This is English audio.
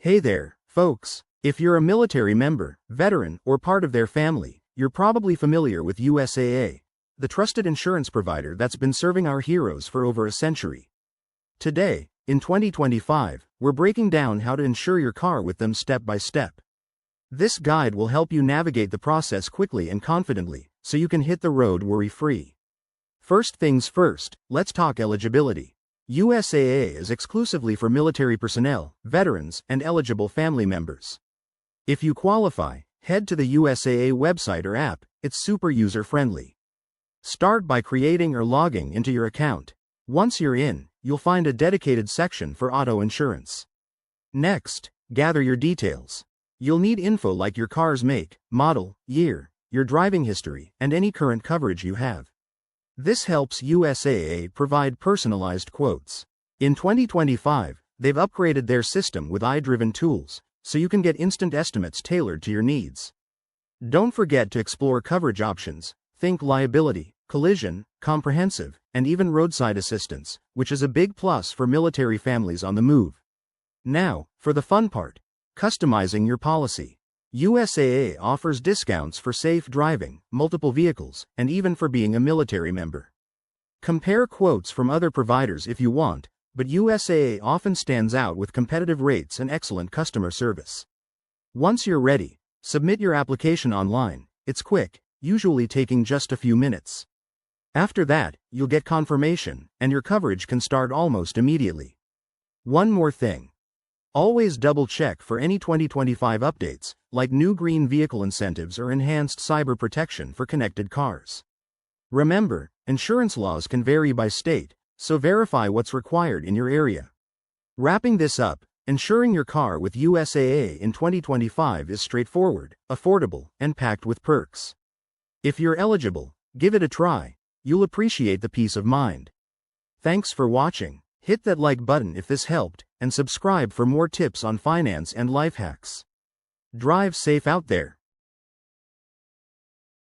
Hey there, folks. If you're a military member, veteran, or part of their family, you're probably familiar with USAA, the trusted insurance provider that's been serving our heroes for over a century. Today, in 2025, we're breaking down how to insure your car with them step by step. This guide will help you navigate the process quickly and confidently, so you can hit the road worry-free. First things first, let's talk eligibility. USAA is exclusively for military personnel, veterans, and eligible family members. If you qualify, head to the USAA website or app. It's super user-friendly. Start by creating or logging into your account. Once you're in, you'll find a dedicated section for auto insurance. Next, gather your details. You'll need info like your car's make, model, year, your driving history, and any current coverage you have. This helps USAA provide personalized quotes. In 2025, they've upgraded their system with AI-driven tools, so you can get instant estimates tailored to your needs. Don't forget to explore coverage options. Think liability, collision, comprehensive, and even roadside assistance, which is a big plus for military families on the move. Now, for the fun part, customizing your policy. USAA offers discounts for safe driving, multiple vehicles, and even for being a military member. Compare quotes from other providers if you want, but USAA often stands out with competitive rates and excellent customer service. Once you're ready, submit your application online. It's quick, usually taking just a few minutes. After that, you'll get confirmation, and your coverage can start almost immediately. One more thing. Always double-check for any 2025 updates, like new green vehicle incentives or enhanced cyber protection for connected cars. Remember, insurance laws can vary by state, so verify what's required in your area. Wrapping this up, insuring your car with USAA in 2025 is straightforward, affordable, and packed with perks. If you're eligible, give it a try. You'll appreciate the peace of mind. Thanks for watching. Hit that like button if this helped, and subscribe for more tips on finance and life hacks. Drive safe out there.